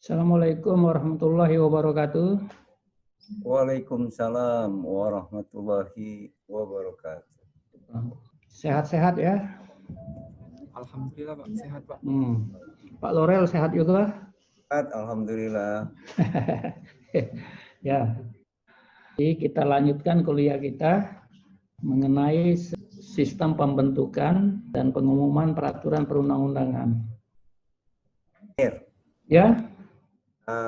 Assalamualaikum warahmatullahi wabarakatuh. Waalaikumsalam warahmatullahi wabarakatuh. Sehat-sehat ya? Alhamdulillah Pak, sehat Pak. Pak Lorel sehat juga? Alhamdulillah. Ya. Jadi kita lanjutkan kuliah kita mengenai sistem pembentukan dan pengumuman peraturan perundang-undangan. Ya?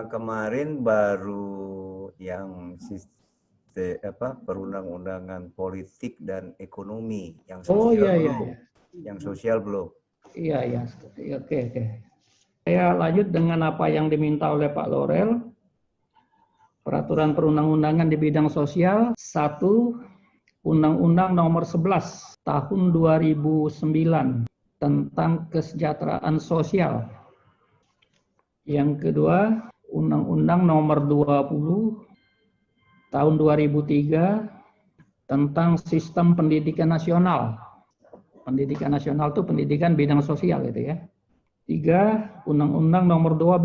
Kemarin baru yang perundang-undangan politik dan ekonomi, yang sosial belum. Yang sosial belum. Iya. Oke. Saya lanjut dengan apa yang diminta oleh Pak Lorel. Peraturan perundang-undangan di bidang sosial. 1. Undang-Undang Nomor 11 Tahun 2009 tentang kesejahteraan sosial. Yang kedua, Undang-Undang Nomor 20 Tahun 2003 tentang Sistem Pendidikan Nasional. Pendidikan nasional itu pendidikan bidang sosial gitu ya. 3. Undang-Undang Nomor 12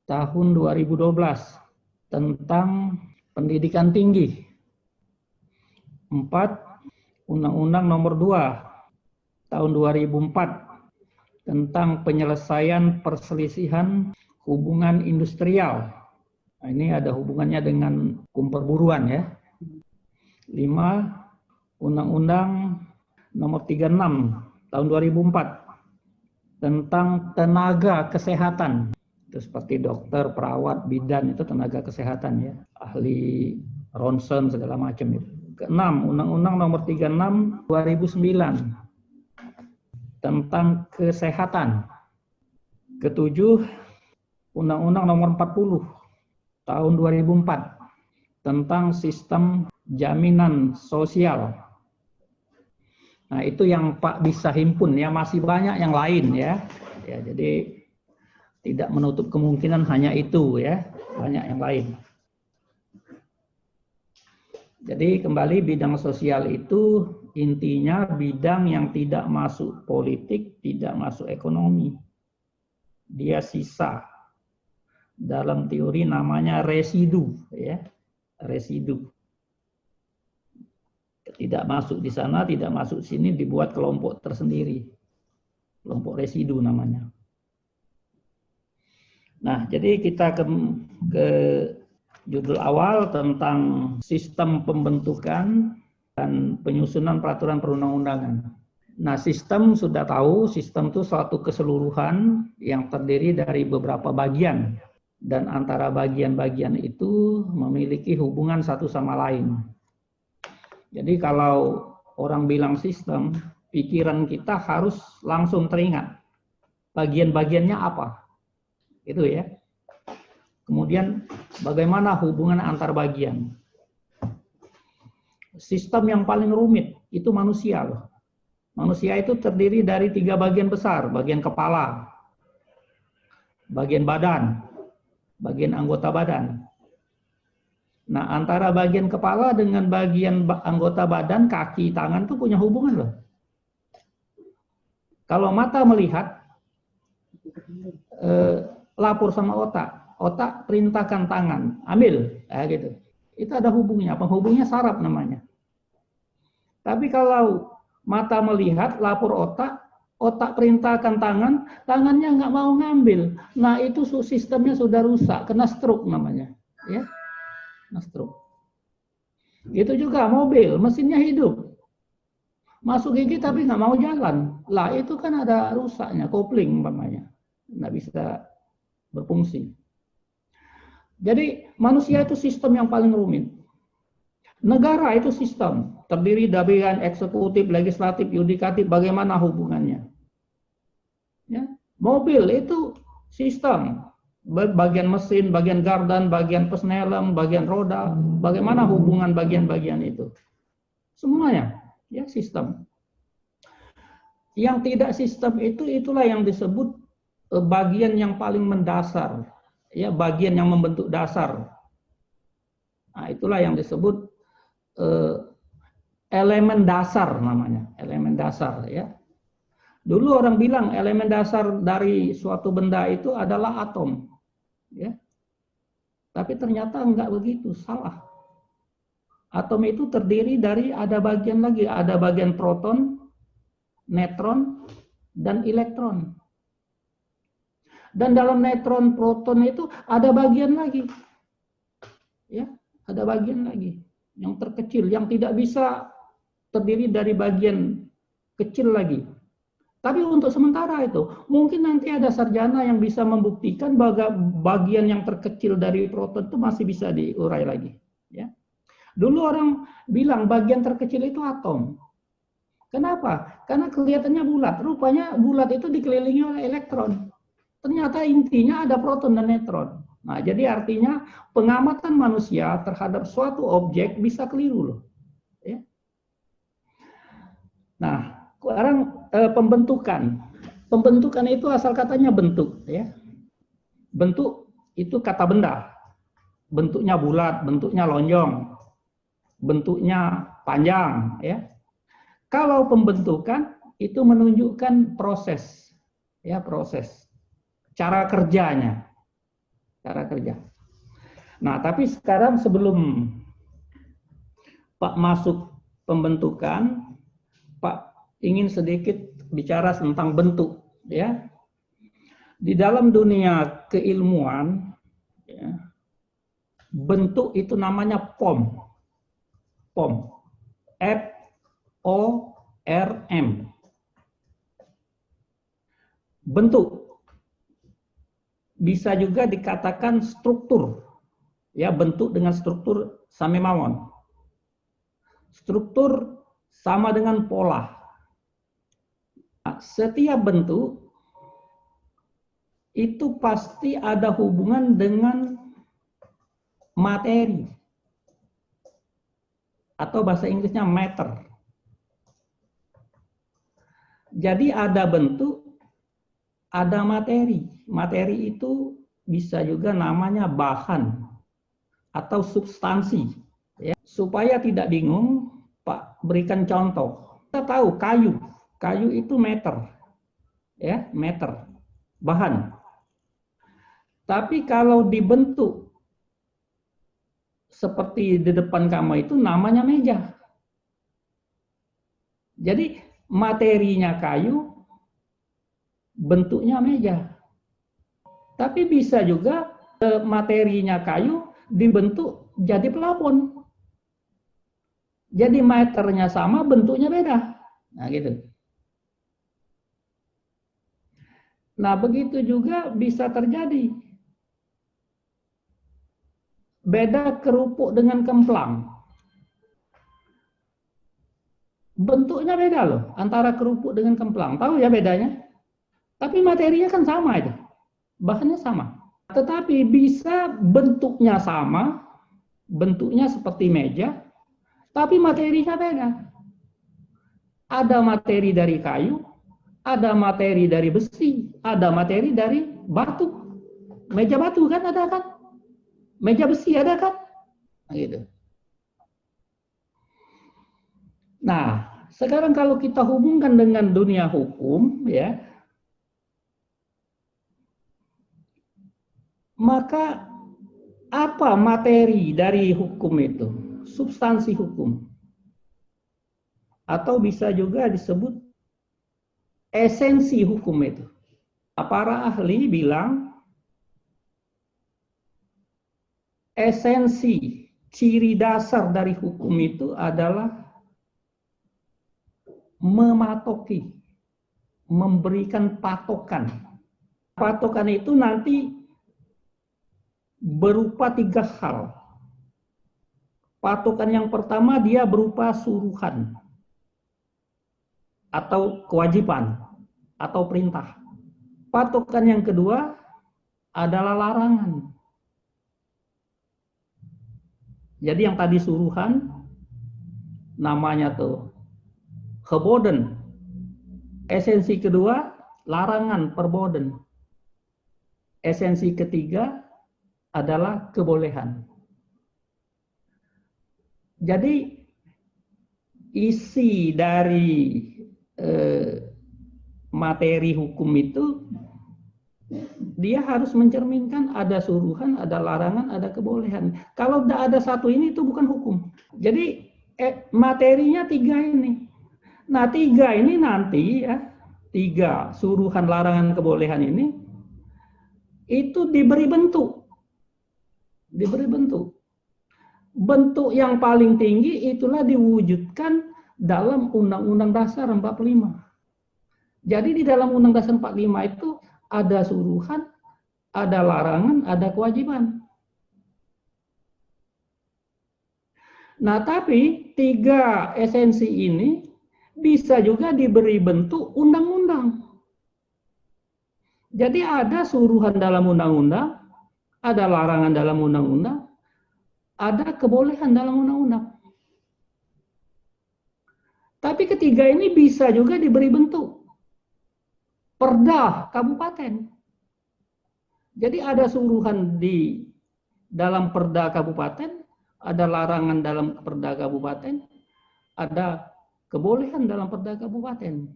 Tahun 2012 tentang pendidikan tinggi. 4. Undang-Undang Nomor 2 Tahun 2004 tentang penyelesaian perselisihan hubungan industrial. Nah, ini ada hubungannya dengan hukum perburuan ya. 5. Undang-Undang Nomor 36 Tahun 2004 tentang tenaga kesehatan. Itu seperti dokter, perawat, bidan, itu tenaga kesehatan ya. Ahli ronsen segala macam itu. Ke-6, Undang-Undang Nomor 36 2009 tentang kesehatan. Ke-7, Undang-Undang Nomor 40 Tahun 2004 tentang sistem jaminan sosial. Nah, itu yang Pak bisa himpun ya, masih banyak yang lain ya. Ya, jadi tidak menutup kemungkinan hanya itu ya, banyak yang lain. Jadi kembali bidang sosial itu intinya bidang yang tidak masuk politik, tidak masuk ekonomi. Dia sisa. Dalam teori namanya residu ya. Residu. Tidak masuk di sana, tidak masuk sini, dibuat kelompok tersendiri. Kelompok residu namanya. Nah, jadi kita ke judul awal tentang sistem pembentukan dan penyusunan peraturan perundang-undangan. Nah, sistem sudah tahu, sistem itu suatu keseluruhan yang terdiri dari beberapa bagian. Dan antara bagian-bagian itu memiliki hubungan satu sama lain. Jadi kalau orang bilang sistem, pikiran kita harus langsung teringat. Bagian-bagiannya apa? Itu ya. Kemudian bagaimana hubungan antar bagian? Sistem yang paling rumit itu manusia loh. Manusia itu terdiri dari 3 bagian besar, bagian kepala, bagian badan, bagian anggota badan. Nah, antara bagian kepala dengan bagian anggota badan, kaki, tangan itu punya hubungan loh. Kalau mata melihat, lapor sama otak. Otak perintahkan tangan, ambil, gitu. Itu ada hubungnya, penghubungnya saraf namanya. Tapi kalau mata melihat, lapor otak, otak perintahkan tangan, tangannya nggak mau ngambil. Nah, itu sistemnya sudah rusak, kena stroke namanya, ya, kena stroke. Itu juga mobil, mesinnya hidup, masuk gigi tapi nggak mau jalan. Lah, itu kan ada rusaknya, kopling umpamanya, nggak bisa berfungsi. Jadi manusia itu sistem yang paling rumit. Negara itu sistem, terdiri dari eksekutif, legislatif, yudikatif, bagaimana hubungannya. Ya. Mobil itu sistem, bagian mesin, bagian gardan, bagian pesneleng, bagian roda, bagaimana hubungan bagian-bagian itu. Semuanya, ya sistem. Yang tidak sistem itu, itulah yang disebut bagian yang paling mendasar. Ya, bagian yang membentuk dasar. Nah, itulah yang disebut elemen dasar namanya, elemen dasar ya. Dulu orang bilang elemen dasar dari suatu benda itu adalah atom. ya. Tapi ternyata enggak begitu, salah. Atom itu terdiri dari ada bagian proton, neutron, dan elektron. Dan dalam neutron, proton itu ada bagian lagi, ya, ada bagian lagi yang terkecil, yang tidak bisa terdiri dari bagian kecil lagi. Tapi untuk sementara itu, mungkin nanti ada sarjana yang bisa membuktikan bahwa bagian yang terkecil dari proton itu masih bisa diurai lagi. Ya. Dulu orang bilang bagian terkecil itu atom. Kenapa? Karena kelihatannya bulat. Rupanya bulat itu dikelilingi oleh elektron. Ternyata intinya ada proton dan neutron. Nah, jadi artinya pengamatan manusia terhadap suatu objek bisa keliru loh. Ya. Nah, sekarang pembentukan. Pembentukan itu asal katanya bentuk, ya. Bentuk itu kata benda. Bentuknya bulat, bentuknya lonjong, bentuknya panjang, ya. Kalau pembentukan itu menunjukkan proses, ya, proses. Cara kerjanya. Cara kerja. Nah, tapi sekarang sebelum Pak masuk pembentukan, Pak ingin sedikit bicara tentang bentuk, ya. Di dalam dunia keilmuan, ya, bentuk itu namanya form. Form. FORM. Bentuk. Bisa juga dikatakan struktur. Ya, bentuk dengan struktur same mawon. Struktur sama dengan pola. Nah, setiap bentuk itu pasti ada hubungan dengan materi. Atau bahasa Inggrisnya matter. Jadi ada bentuk, ada materi. Materi itu bisa juga namanya bahan atau substansi. Ya. Supaya tidak bingung, Pak berikan contoh. Kita tahu kayu. Kayu itu meter. Ya, meter. Bahan. Tapi kalau dibentuk seperti di depan kamu itu namanya meja. Jadi materinya kayu, bentuknya meja. Tapi bisa juga materinya kayu dibentuk jadi plafon. Jadi meternya sama, bentuknya beda. Nah, gitu. Nah, begitu juga bisa terjadi. Beda kerupuk dengan kemplang. Bentuknya beda loh, antara kerupuk dengan kemplang. Tahu ya bedanya? Tapi materinya kan sama itu. Bahannya sama. Tetapi bisa bentuknya sama, bentuknya seperti meja, tapi materinya beda. Ada materi dari kayu, ada materi dari besi, ada materi dari batu. Meja batu kan ada kan? Meja besi ada kan? Nah, gitu. Nah, sekarang kalau kita hubungkan dengan dunia hukum, ya, maka apa materi dari hukum itu? Substansi hukum. Atau bisa juga disebut esensi hukum itu. Para ahli bilang esensi, ciri dasar dari hukum itu adalah mematoki, memberikan patokan. Patokan itu nanti berupa 3 hal. Patokan yang pertama dia berupa suruhan atau kewajiban atau perintah. Patokan yang kedua adalah larangan. Jadi yang tadi suruhan namanya tuh geboden. Esensi kedua larangan, perboden. Esensi ketiga adalah kebolehan. Jadi isi dari materi hukum itu dia harus mencerminkan ada suruhan, ada larangan, ada kebolehan. Kalau tidak ada satu ini, itu bukan hukum. Jadi materinya 3 ini. Nah, 3 ini nanti ya, 3 suruhan, larangan, kebolehan ini itu diberi bentuk. Diberi bentuk. Bentuk yang paling tinggi itulah diwujudkan dalam Undang-Undang Dasar 45. Jadi di dalam Undang Dasar 45 itu ada suruhan, ada larangan, ada kewajiban. Nah, tapi 3 esensi ini bisa juga diberi bentuk undang-undang. Jadi ada suruhan dalam undang-undang, ada larangan dalam undang-undang, ada kebolehan dalam undang-undang. Tapi ketiga ini bisa juga diberi bentuk perda kabupaten. Jadi ada suruhan di dalam perda kabupaten, ada larangan dalam perda kabupaten, ada kebolehan dalam perda kabupaten.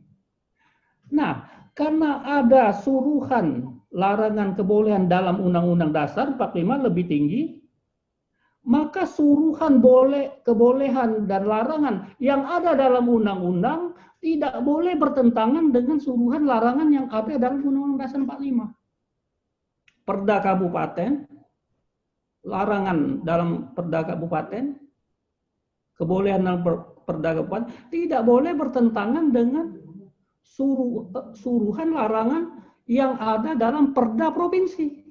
Nah, karena ada suruhan, larangan, kebolehan dalam Undang-Undang Dasar 45 lebih tinggi, maka suruhan, kebolehan, dan larangan yang ada dalam undang-undang tidak boleh bertentangan dengan suruhan, larangan yang ada dalam Undang-Undang Dasar 45. Perda kabupaten, larangan dalam perda kabupaten, kebolehan dalam perda kabupaten tidak boleh bertentangan dengan suruhan, larangan yang ada dalam perda provinsi.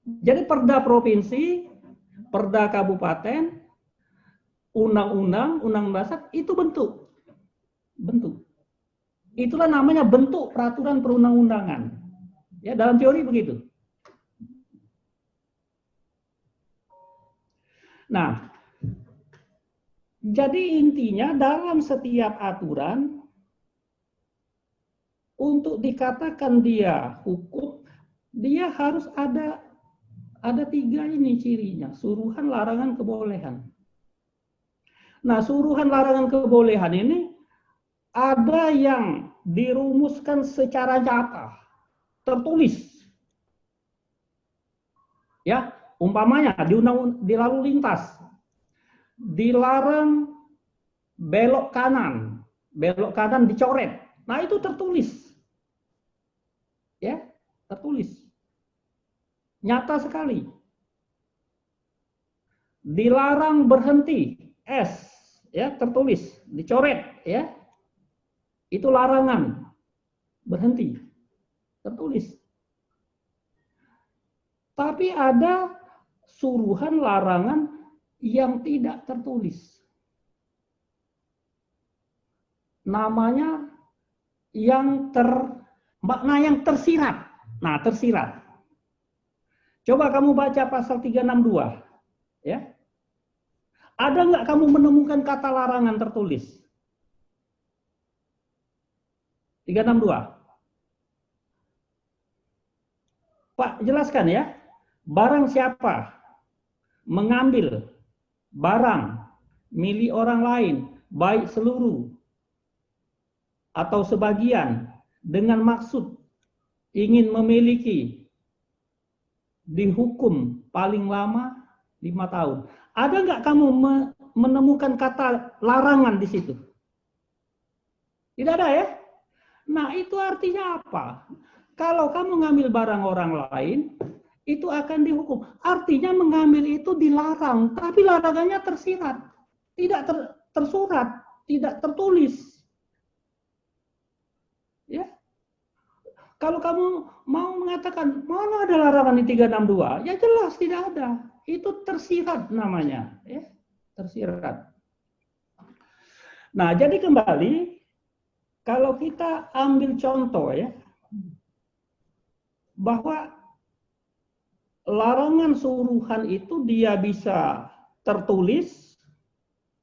Jadi perda provinsi, perda kabupaten, undang-undang, undang-undang dasar itu bentuk. Itulah namanya bentuk peraturan perundang-undangan. Ya, dalam teori begitu. Nah, jadi intinya dalam setiap aturan untuk dikatakan dia hukum, dia harus ada 3 ini cirinya, suruhan, larangan, kebolehan. Nah, suruhan, larangan, kebolehan ini ada yang dirumuskan secara nyata, tertulis. Ya, umpamanya di lalu lintas dilarang belok kanan dicoret. Nah, itu tertulis. Ya, tertulis. Nyata sekali. Dilarang berhenti, ya, tertulis, dicoret, ya. Itu larangan berhenti, tertulis. Tapi ada suruhan, larangan yang tidak tertulis. Namanya makna yang tersirat. Nah, tersirat. Coba kamu baca pasal 362, ya. Ada nggak kamu menemukan kata larangan tertulis? 362. Pak, jelaskan ya. Barang siapa mengambil barang milik orang lain, baik seluruh atau sebagian, dengan maksud ingin memiliki, dihukum paling lama 5 tahun. Ada nggak kamu menemukan kata larangan di situ? Tidak ada ya? Nah, itu artinya apa? Kalau kamu ngambil barang orang lain, itu akan dihukum. Artinya mengambil itu dilarang, tapi larangannya tersirat. Tidak tersurat, tidak tertulis. Ya. Kalau kamu mau mengatakan, mana ada larangan di 362? Ya jelas tidak ada. Itu tersirat namanya. Ya, tersirat. Nah, jadi kembali, kalau kita ambil contoh ya, bahwa larangan suruhan itu dia bisa tertulis,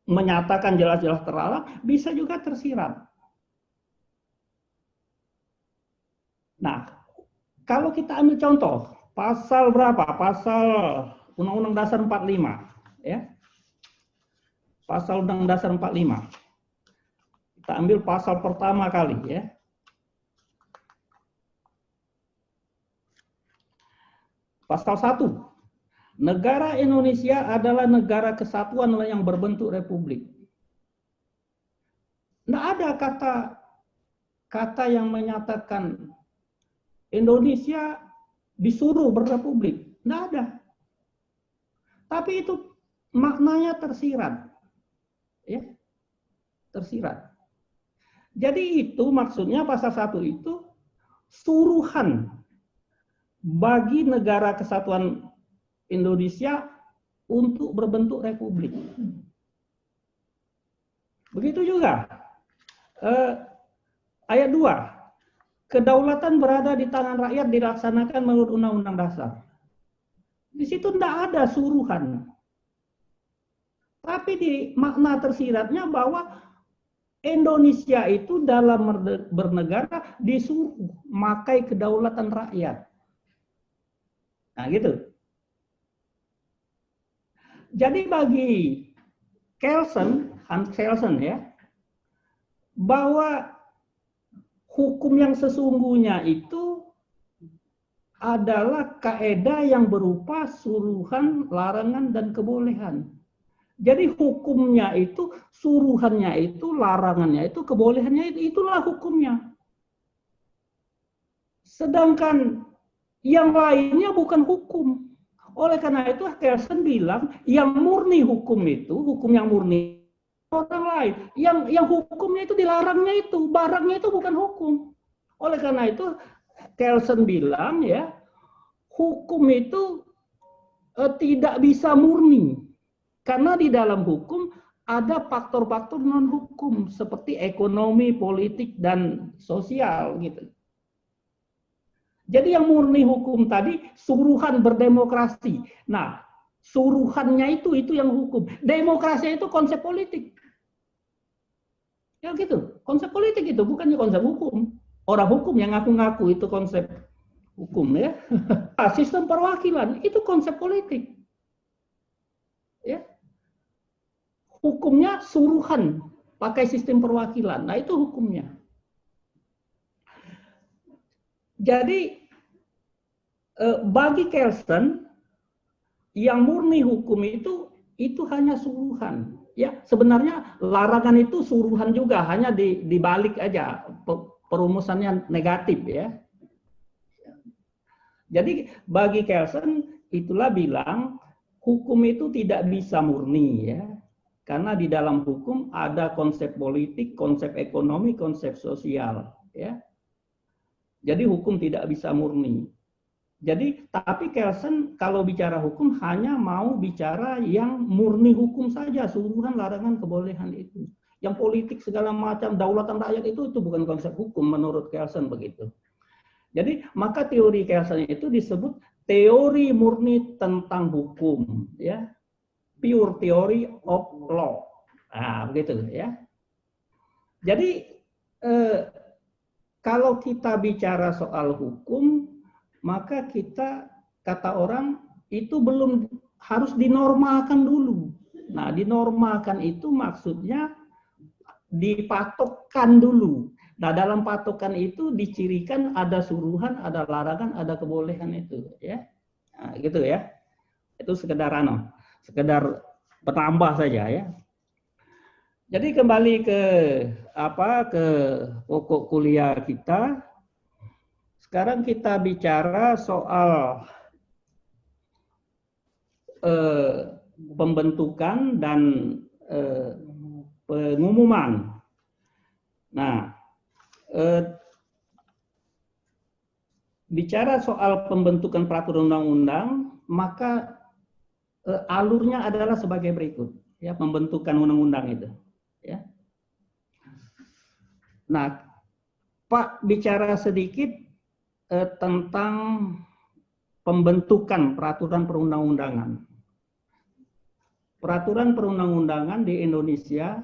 menyatakan jelas-jelas terlarang, bisa juga tersirat. Nah, kalau kita ambil contoh, pasal berapa? Pasal Undang-Undang Dasar 45, ya. Pasal Undang-Undang Dasar 45. Kita ambil pasal pertama kali, ya. Pasal 1. Negara Indonesia adalah negara kesatuan yang berbentuk republik. Tidak ada kata yang menyatakan Indonesia disuruh berrepublik. Tidak ada. Tapi itu maknanya tersirat. Ya, tersirat. Jadi itu maksudnya pasal 1 itu suruhan bagi negara kesatuan Indonesia untuk berbentuk republik. Begitu juga ayat 2. Kedaulatan berada di tangan rakyat dilaksanakan menurut Undang-Undang Dasar. Di situ tidak ada suruhan. Tapi di makna tersiratnya bahwa Indonesia itu dalam bernegara disuruh memakai kedaulatan rakyat. Nah, gitu. Jadi bagi Hans Kelsen ya, bahwa hukum yang sesungguhnya itu adalah kaedah yang berupa suruhan, larangan, dan kebolehan. Jadi hukumnya itu, suruhannya itu, larangannya itu, kebolehannya itu, itulah hukumnya. Sedangkan yang lainnya bukan hukum. Oleh karena itu Kelsen bilang yang murni hukum itu, hukum yang murni orang lain. Yang hukumnya itu dilarangnya itu, barangnya itu bukan hukum. Oleh karena itu Kelsen bilang ya, hukum itu tidak bisa murni. Karena di dalam hukum ada faktor-faktor non-hukum seperti ekonomi, politik, dan sosial gitu. Jadi yang murni hukum tadi suruhan berdemokrasi. Nah, suruhannya itu yang hukum. Demokrasi itu konsep politik. Ya gitu, konsep politik itu bukannya konsep hukum. Orang hukum yang ngaku-ngaku itu konsep hukum ya. Sistem perwakilan itu konsep politik. Ya. Hukumnya suruhan pakai sistem perwakilan. Nah, itu hukumnya. Jadi bagi Kelsen yang murni hukum itu hanya suruhan. Ya, sebenarnya larangan itu suruhan juga, hanya dibalik aja perumusannya negatif ya. Jadi bagi Kelsen itulah bilang hukum itu tidak bisa murni ya. Karena di dalam hukum ada konsep politik, konsep ekonomi, konsep sosial ya. Jadi hukum tidak bisa murni. Jadi, tapi Kelsen kalau bicara hukum hanya mau bicara yang murni hukum saja, suruhan, larangan, kebolehan itu. Yang politik segala macam, daulatan rakyat itu bukan konsep hukum menurut Kelsen begitu. Jadi, maka teori Kelsen itu disebut teori murni tentang hukum, ya, pure theory of law. Nah, begitu ya. Jadi, kalau kita bicara soal hukum, maka kita, kata orang, itu belum harus dinormalkan dulu. Nah, dinormalkan itu maksudnya dipatokkan dulu. Nah, dalam patokan itu dicirikan ada suruhan, ada larangan, ada kebolehan itu, ya. Nah, gitu ya. Itu sekedar penambah saja ya. Jadi kembali ke pokok kuliah kita. Sekarang kita bicara soal pembentukan dan pengumuman. Nah, bicara soal pembentukan peraturan undang-undang, maka alurnya adalah sebagai berikut, ya, pembentukan undang-undang itu, ya. Nah, Pak bicara sedikit tentang pembentukan peraturan perundang-undangan. Peraturan perundang-undangan di Indonesia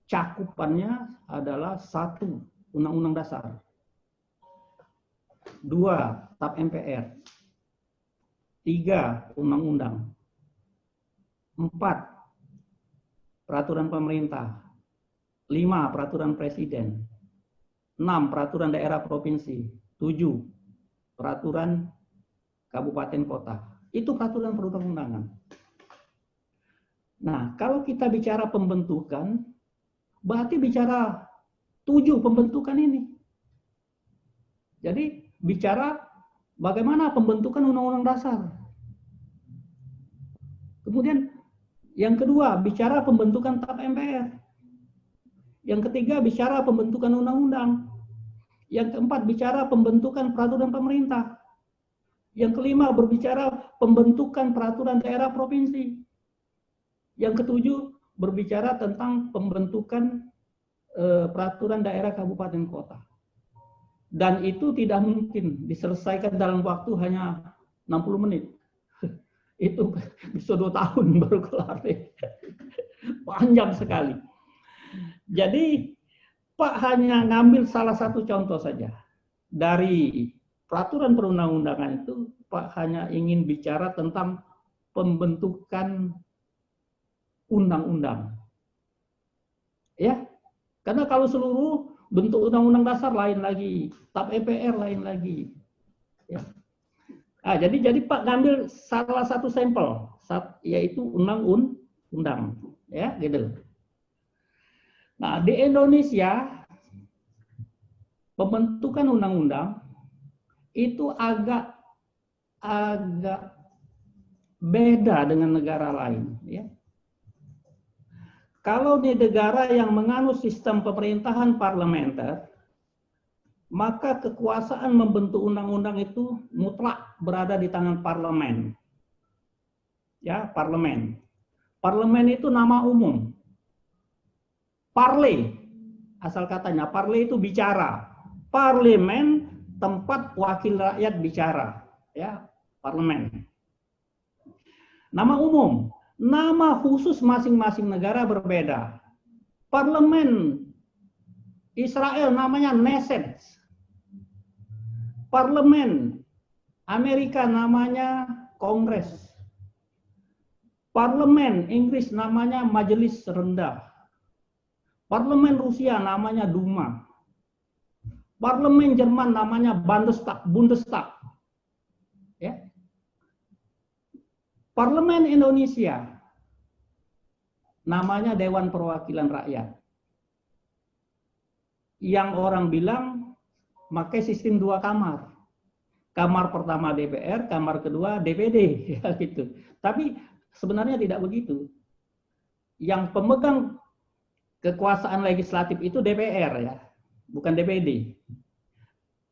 cakupannya adalah 1. Undang-Undang Dasar, 2. TAP MPR, 3. Undang-Undang, 4. Peraturan pemerintah, 5. Peraturan presiden, 6. Peraturan daerah provinsi, 7. Peraturan kabupaten kota. Itu peraturan perundang-undangan. Nah, kalau kita bicara pembentukan, berarti bicara 7 pembentukan ini. Jadi bicara bagaimana pembentukan undang-undang dasar. Kemudian yang kedua bicara pembentukan TAP MPR. Yang ketiga bicara pembentukan undang-undang. Yang keempat bicara pembentukan peraturan pemerintah. Yang kelima berbicara pembentukan peraturan daerah provinsi. Yang ketujuh berbicara tentang pembentukan peraturan daerah kabupaten kota. Dan itu tidak mungkin diselesaikan dalam waktu hanya 60 menit. Itu bisa 2 tahun baru kelar. Panjang sekali. Jadi Pak hanya ngambil salah satu contoh saja. Dari peraturan perundang-undangan itu Pak hanya ingin bicara tentang pembentukan undang-undang. Ya, karena kalau seluruh bentuk undang-undang dasar lain lagi, TAP MPR lain lagi. Ya. Nah, jadi Pak ngambil salah satu sampel, yaitu undang-undang, ya, gitu. Nah, di Indonesia pembentukan undang-undang itu agak beda dengan negara lain, ya. Kalau di negara yang menganut sistem pemerintahan parlementer, maka kekuasaan membentuk undang-undang itu mutlak berada di tangan parlemen. Ya, parlemen. Parlemen itu nama umum. Parle, asal katanya, parle itu bicara. Parlemen tempat wakil rakyat bicara, ya, parlemen. Nama umum. Nama khusus masing-masing negara berbeda. Parlemen Israel namanya Knesset. Parlemen Amerika namanya Kongres. Parlemen Inggris namanya Majelis Rendah. Parlemen Rusia namanya Duma. Parlemen Jerman namanya Bundestag. Ya. Parlemen Indonesia namanya Dewan Perwakilan Rakyat. Yang orang bilang pakai sistem 2 kamar. Kamar pertama DPR, kamar kedua DPD, ya gitu. Tapi sebenarnya tidak begitu. Yang pemegang kekuasaan legislatif itu DPR, ya, bukan DPD.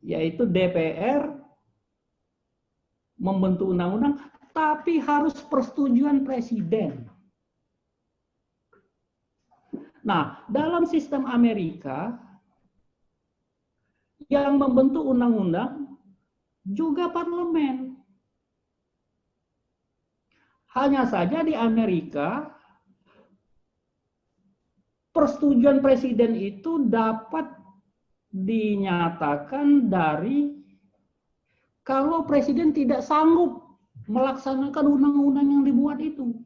Yaitu DPR membentuk undang-undang, tapi harus persetujuan presiden. Nah, dalam sistem Amerika, yang membentuk undang-undang juga parlemen. Hanya saja di Amerika, persetujuan presiden itu dapat dinyatakan dari kalau presiden tidak sanggup melaksanakan undang-undang yang dibuat itu.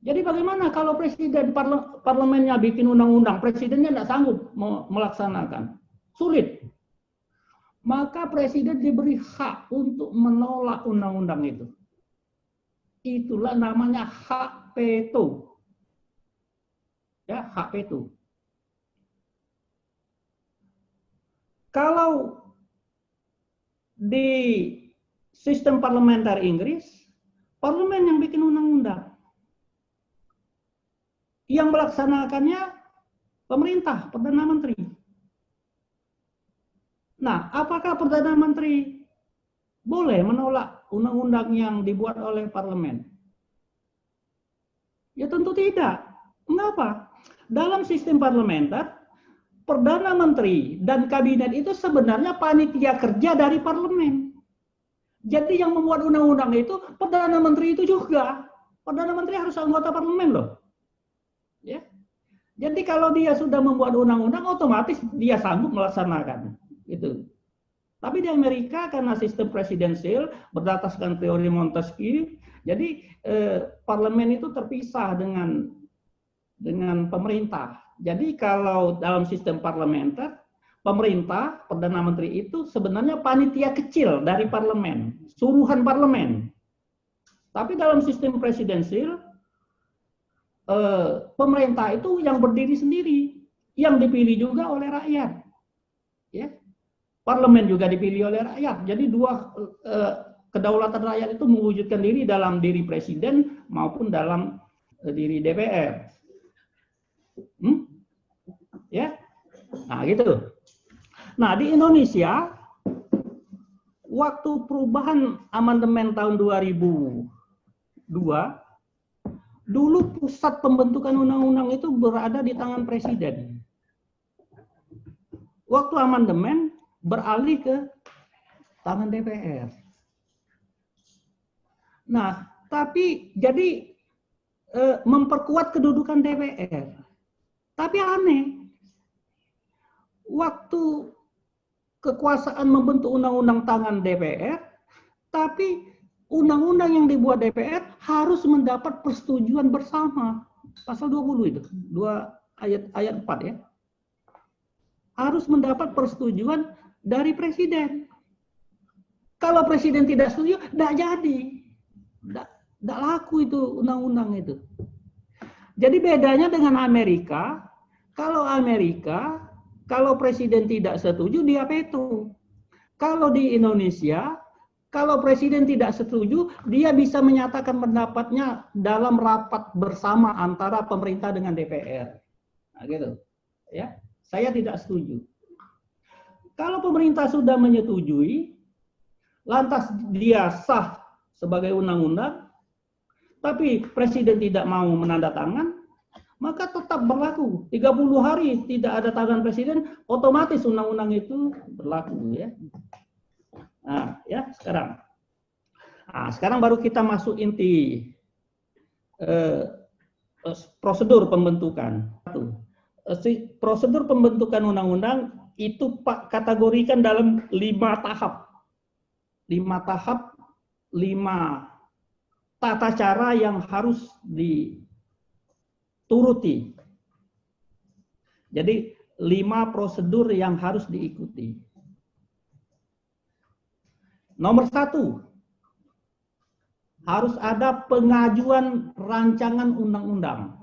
Jadi bagaimana kalau presiden parlemennya bikin undang-undang, presidennya tidak sanggup melaksanakan? Sulit. Maka presiden diberi hak untuk menolak undang-undang itu. Itulah namanya hak veto. Ya, hak veto. Kalau di sistem parlementer Inggris, parlemen yang bikin undang-undang. Yang melaksanakannya pemerintah, Perdana Menteri. Nah, apakah Perdana Menteri boleh menolak undang-undang yang dibuat oleh parlemen? Ya tentu tidak. Mengapa? Dalam sistem parlementer, Perdana Menteri dan kabinet itu sebenarnya panitia kerja dari parlemen. Jadi yang membuat undang-undang itu Perdana Menteri itu juga. Perdana Menteri harus anggota parlemen loh. Ya. Jadi kalau dia sudah membuat undang-undang, otomatis dia sanggup melaksanakan. Gitu. Tapi di Amerika karena sistem presidensial berdasarkan teori Montesquieu, jadi parlemen itu terpisah dengan pemerintah. Jadi kalau dalam sistem parlementer, pemerintah, Perdana Menteri itu sebenarnya panitia kecil dari parlemen, suruhan parlemen. Tapi dalam sistem presidensil, pemerintah itu yang berdiri sendiri, yang dipilih juga oleh rakyat. Ya. Parlemen juga dipilih oleh rakyat. Jadi dua kedaulatan rakyat itu mewujudkan diri dalam diri presiden maupun dalam diri DPR. Ya. Nah, gitu. Nah, di Indonesia waktu perubahan amandemen tahun 2002, dulu pusat pembentukan undang-undang itu berada di tangan presiden. Waktu amandemen beralih ke tangan DPR. Nah, tapi jadi memperkuat kedudukan DPR. Tapi aneh, waktu kekuasaan membentuk undang-undang tangan DPR, tapi undang-undang yang dibuat DPR harus mendapat persetujuan bersama. Pasal 20 itu, 2 ayat 4 ya. Harus mendapat persetujuan dari presiden. Kalau presiden tidak setuju, tidak jadi. Tidak laku itu undang-undang itu. Jadi bedanya dengan Amerika, kalau presiden tidak setuju, dia veto. Kalau di Indonesia, kalau presiden tidak setuju, dia bisa menyatakan pendapatnya dalam rapat bersama antara pemerintah dengan DPR. Nah, gitu. Ya, saya tidak setuju. Kalau pemerintah sudah menyetujui, lantas dia sah sebagai undang-undang, tapi presiden tidak mau menandatangan, maka tetap berlaku. 30 hari tidak ada tangan presiden, otomatis undang-undang itu berlaku ya. Nah, ya sekarang. Nah, sekarang baru kita masuk inti prosedur pembentukan. Prosedur pembentukan undang-undang itu Pak kategorikan dalam 5 tahap. 5 tahap, 5 tata cara yang harus dituruti. Jadi 5 prosedur yang harus diikuti. Nomor 1, harus ada pengajuan rancangan undang-undang.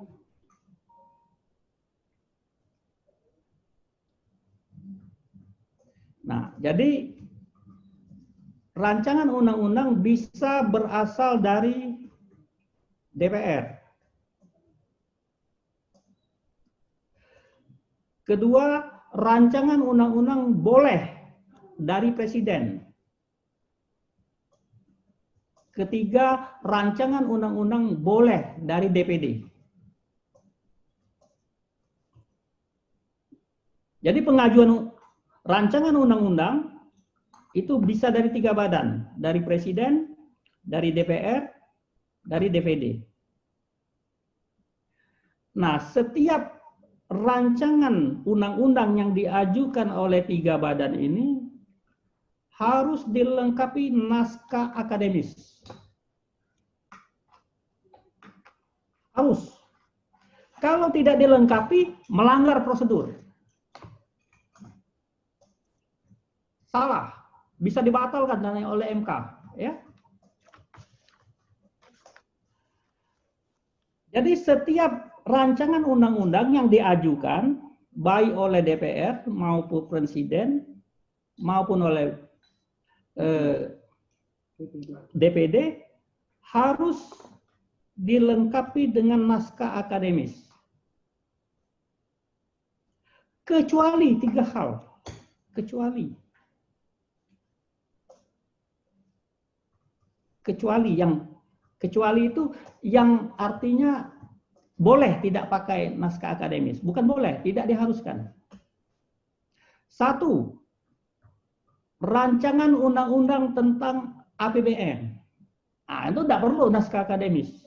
Nah, jadi rancangan undang-undang bisa berasal dari DPR. Kedua, rancangan undang-undang boleh dari presiden. Ketiga, rancangan undang-undang boleh dari DPD. Jadi pengajuan rancangan undang-undang itu bisa dari 3 badan, dari presiden, dari DPR, dari DPD. Nah, setiap rancangan undang-undang yang diajukan oleh 3 badan ini harus dilengkapi naskah akademis. Harus. Kalau tidak dilengkapi, melanggar prosedur. Salah, bisa dibatalkan oleh MK, ya. Jadi setiap rancangan undang-undang yang diajukan baik oleh DPR maupun presiden maupun oleh DPD harus dilengkapi dengan naskah akademis. Kecuali 3 hal. Kecuali itu yang artinya boleh tidak pakai naskah akademis. Bukan boleh, tidak diharuskan. 1, rancangan undang-undang tentang APBN. Nah, itu tidak perlu naskah akademis.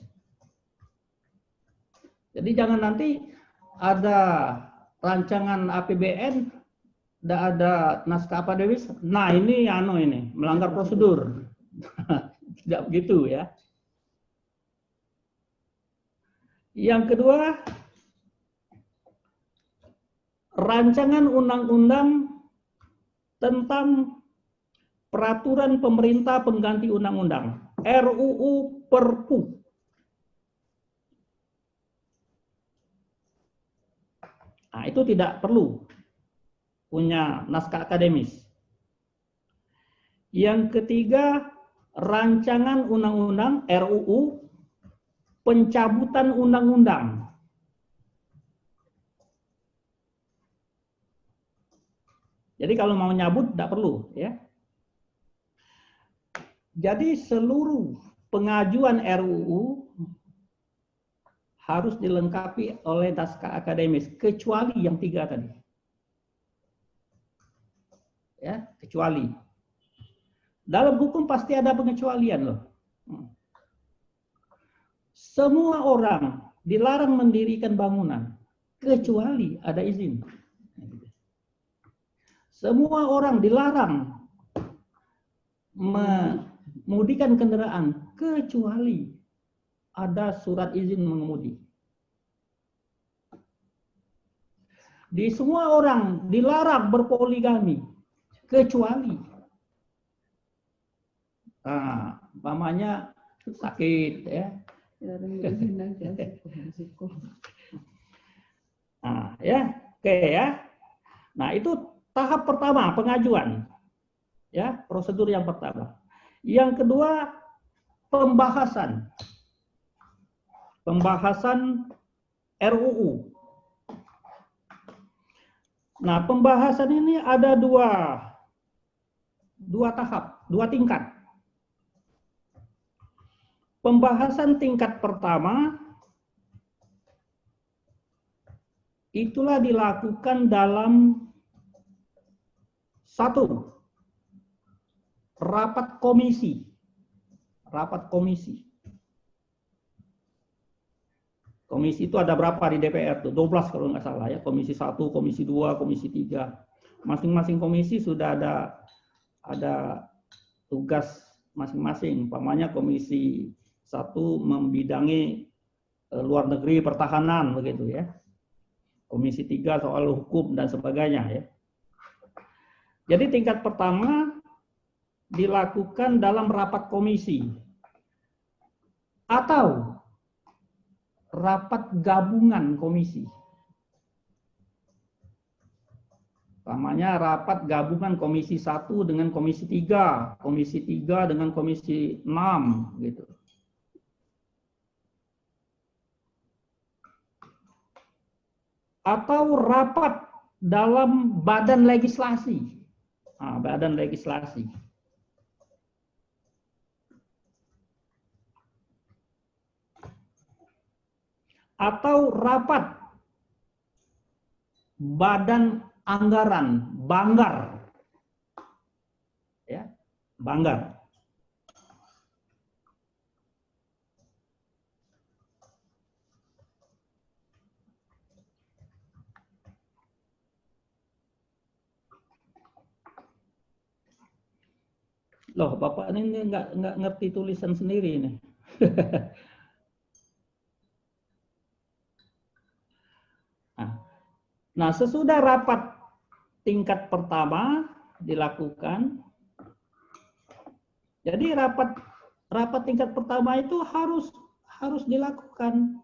Jadi jangan nanti ada rancangan APBN, tidak ada naskah akademis. Nah, ini melanggar prosedur. Tidak begitu ya. Yang kedua, rancangan undang-undang tentang peraturan pemerintah pengganti undang-undang, RUU Perpu. Nah, itu tidak perlu punya naskah akademis. Yang ketiga, rancangan undang-undang RUU pencabutan undang-undang. Jadi kalau mau nyabut tidak perlu, ya. Jadi seluruh pengajuan RUU harus dilengkapi oleh naskah akademis, kecuali yang 3 tadi. Ya, kecuali. Dalam hukum pasti ada pengecualian loh. Semua orang dilarang mendirikan bangunan, kecuali ada izin. Semua orang dilarang mengemudikan kendaraan, kecuali ada surat izin mengemudi. Di semua orang dilarang berpoligami, kecuali umpamanya sakit, ya. Nah, ya, oke ya. Nah, itu tahap pertama pengajuan, ya, prosedur yang pertama. Yang kedua, pembahasan RUU. Nah, pembahasan ini ada dua tahap, 2 tingkat. Pembahasan tingkat pertama itulah dilakukan dalam 1. Rapat komisi. Komisi itu ada berapa di DPR tuh? 12 kalau nggak salah ya. Komisi 1, komisi 2, komisi 3. Masing-masing komisi sudah ada tugas masing-masing. Umpamanya komisi 1 membidangi luar negeri, pertahanan, begitu ya. Komisi 3 soal hukum dan sebagainya ya. Jadi tingkat pertama dilakukan dalam rapat komisi atau rapat gabungan komisi. Umpamanya rapat gabungan komisi 1 dengan komisi 3, komisi 3 dengan komisi 6 gitu. Atau rapat dalam badan legislasi. Badan legislasi. Atau rapat badan anggaran, Banggar. Ya, Banggar. Loh, Bapak ini nggak ngerti tulisan sendiri ini. Nah, sesudah rapat tingkat pertama dilakukan, jadi rapat tingkat pertama itu harus dilakukan.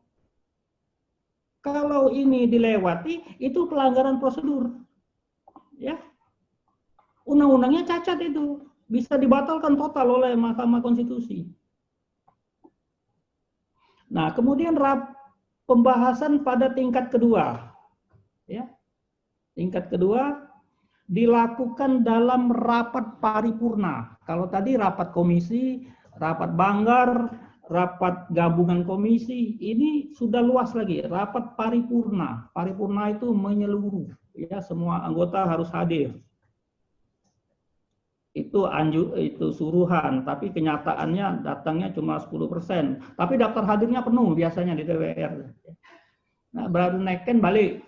Kalau ini dilewati, itu pelanggaran prosedur, ya. Undang-undangnya cacat itu, bisa dibatalkan total oleh Mahkamah Konstitusi. Nah, kemudian pembahasan pada tingkat kedua. Ya, tingkat kedua dilakukan dalam rapat paripurna. Kalau tadi rapat komisi, rapat Banggar, rapat gabungan komisi, ini sudah luas lagi, rapat paripurna. Paripurna itu menyeluruh, ya, semua anggota harus hadir. Itu suruhan, tapi kenyataannya datangnya cuma 10%. Tapi daftar hadirnya penuh biasanya di DPR. Nah, baru neken balik.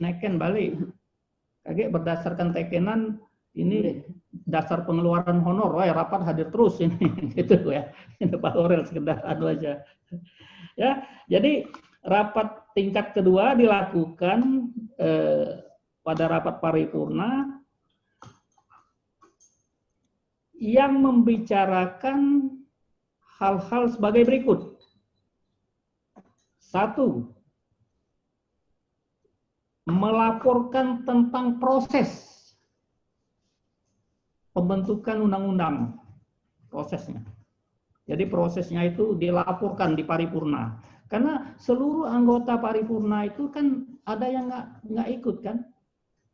Kayak berdasarkan tekenan ini dasar pengeluaran honor, wah rapat hadir terus ini, gitu ya. Ini Pak Orel sekedar aja. Ya, jadi rapat tingkat kedua dilakukan pada rapat paripurna yang membicarakan hal-hal sebagai berikut. 1. Melaporkan tentang proses pembentukan undang-undang, prosesnya. Jadi prosesnya itu dilaporkan di paripurna. Karena seluruh anggota paripurna itu kan ada yang nggak ikut kan.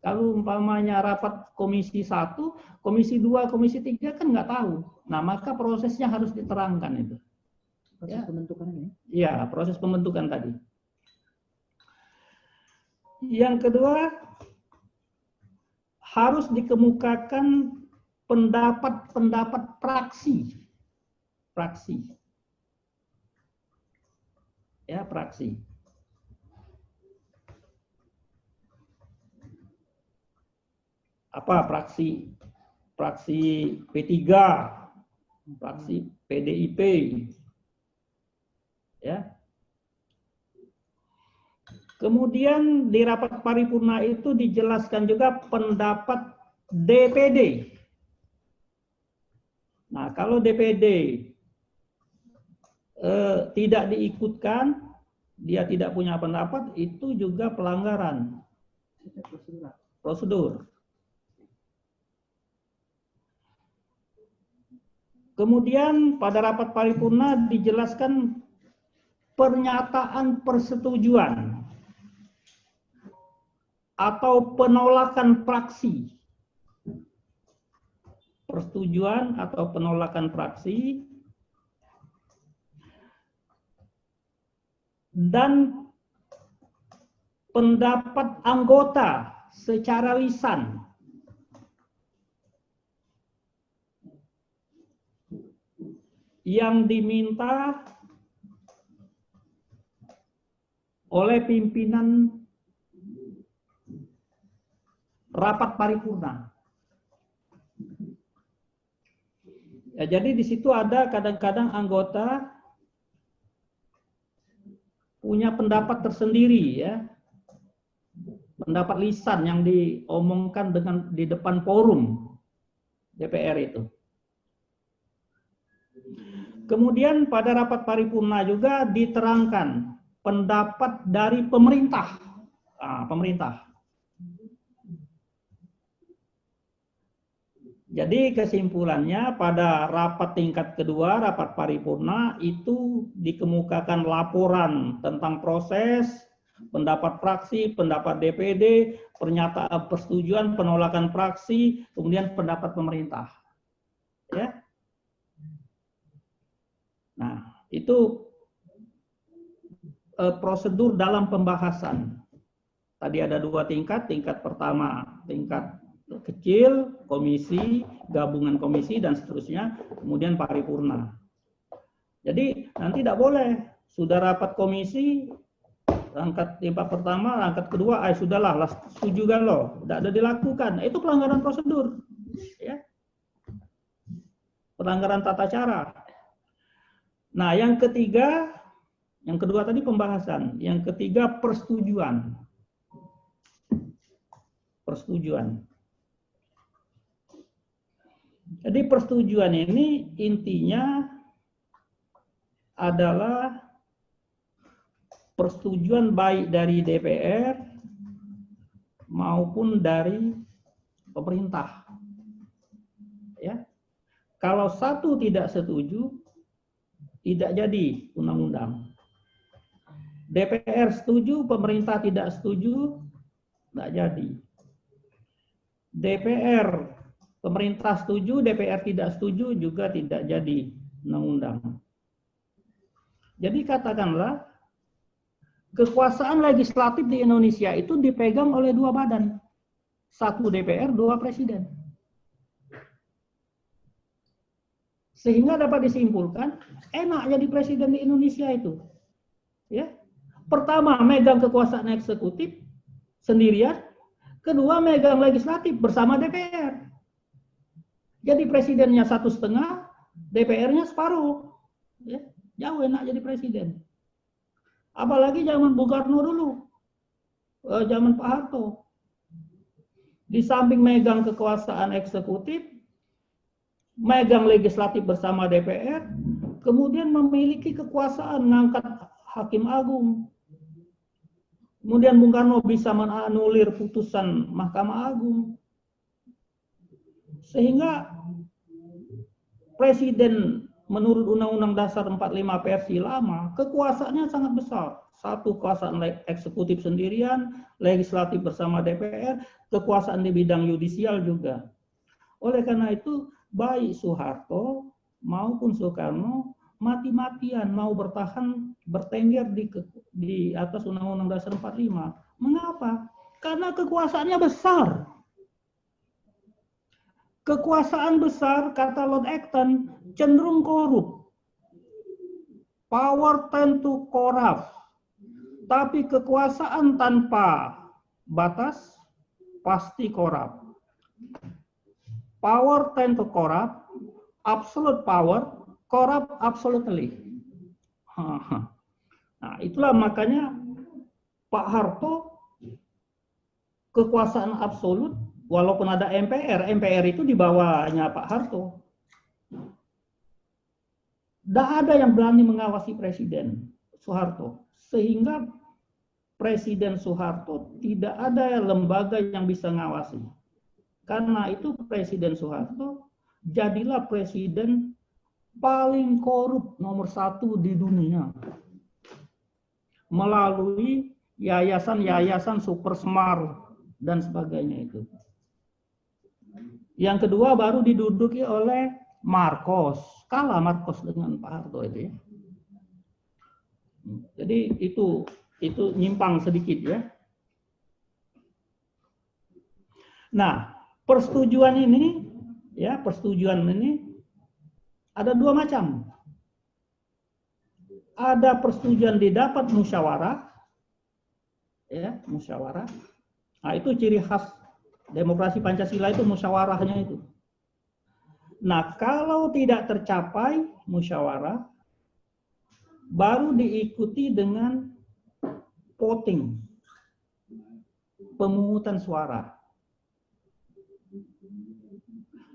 Kalau umpamanya rapat komisi 1, komisi 2, komisi 3 kan nggak tahu. Nah, maka prosesnya harus diterangkan itu. Proses pembentukan ini? Iya, proses pembentukan tadi. Yang kedua, harus dikemukakan pendapat-pendapat praksi. Ya, praksi. Apa praksi P3, praksi PDIP, ya. Kemudian di rapat paripurna itu dijelaskan juga pendapat DPD. Nah, kalau DPD tidak diikutkan, dia tidak punya pendapat, itu juga pelanggaran prosedur. Kemudian pada rapat paripurna dijelaskan pernyataan persetujuan atau penolakan praksi. Persetujuan atau penolakan praksi dan pendapat anggota secara lisan. Yang diminta oleh pimpinan rapat paripurna. Ya, jadi di situ ada kadang-kadang anggota punya pendapat tersendiri, ya, pendapat lisan yang diomongkan di depan forum DPR itu. Kemudian pada rapat paripurna juga diterangkan pendapat dari pemerintah. Pemerintah. Jadi kesimpulannya pada rapat tingkat kedua, rapat paripurna itu dikemukakan laporan tentang proses, pendapat fraksi, pendapat DPD, pernyataan persetujuan, penolakan fraksi, kemudian pendapat pemerintah. Ya. Nah, itu prosedur dalam pembahasan. Tadi ada 2 tingkat, tingkat pertama, tingkat kecil, komisi, gabungan komisi, dan seterusnya, kemudian paripurna. Jadi nanti tidak boleh, sudah rapat komisi, rangkat tingkat pertama, rangkat kedua, sudahlah, setuju kan loh, tidak ada dilakukan. Itu pelanggaran prosedur, ya, pelanggaran tata cara. Nah, yang ketiga, yang kedua tadi pembahasan, yang ketiga persetujuan. Persetujuan. Jadi persetujuan ini intinya adalah persetujuan baik dari DPR maupun dari pemerintah. Ya. Kalau satu tidak setuju, tidak jadi undang-undang. DPR setuju, pemerintah tidak setuju, tidak jadi. DPR, pemerintah setuju, DPR tidak setuju, juga tidak jadi undang-undang. Jadi katakanlah, kekuasaan legislatif di Indonesia itu dipegang oleh 2 badan. 1 DPR, 2 presiden. Sehingga dapat disimpulkan, enak jadi presiden di Indonesia itu. Ya. Pertama, megang kekuasaan eksekutif sendirian. Kedua, megang legislatif bersama DPR. Jadi presidennya 1,5, DPR-nya separuh. Ya. Jauh enak jadi presiden. Apalagi zaman Bung Karno dulu. Zaman Pak Harto. Di samping megang kekuasaan eksekutif, megang legislatif bersama DPR, kemudian memiliki kekuasaan mengangkat hakim agung. Kemudian Bung Karno bisa menanulir putusan Mahkamah Agung. Sehingga Presiden menurut Undang-Undang Dasar 45 versi lama, kekuasaannya sangat besar. Satu, kekuasaan eksekutif sendirian, legislatif bersama DPR, kekuasaan di bidang yudisial juga. Oleh karena itu, baik Soeharto maupun Soekarno mati-matian mau bertahan bertengger di atas Undang-Undang Dasar 45. Mengapa? Karena kekuasaannya besar. Kekuasaan besar, kata Lord Acton, cenderung korup. Power tend to corrupt. Tapi kekuasaan tanpa batas pasti korup. Power tend to corrupt, absolute power corrupt absolutely. Nah, itulah makanya Pak Harto kekuasaan absolut, walaupun ada MPR, MPR itu di bawahnya Pak Harto. Tidak ada yang berani mengawasi Presiden Soeharto, sehingga Presiden Soeharto tidak ada lembaga yang bisa mengawasi. Karena itu Presiden Soeharto jadilah presiden paling korup nomor 1 di dunia melalui yayasan-yayasan super smart dan sebagainya itu. Yang kedua baru diduduki oleh Marcos, kalah Marcos dengan Pak Harto itu ya. Jadi itu nyimpang sedikit ya. Nah, persetujuan ini ada dua macam. Ada persetujuan didapat musyawarah, ya, musyawarah. Nah, itu ciri khas demokrasi Pancasila itu musyawarahnya itu. Nah, kalau tidak tercapai musyawarah, baru diikuti dengan voting, pemungutan suara.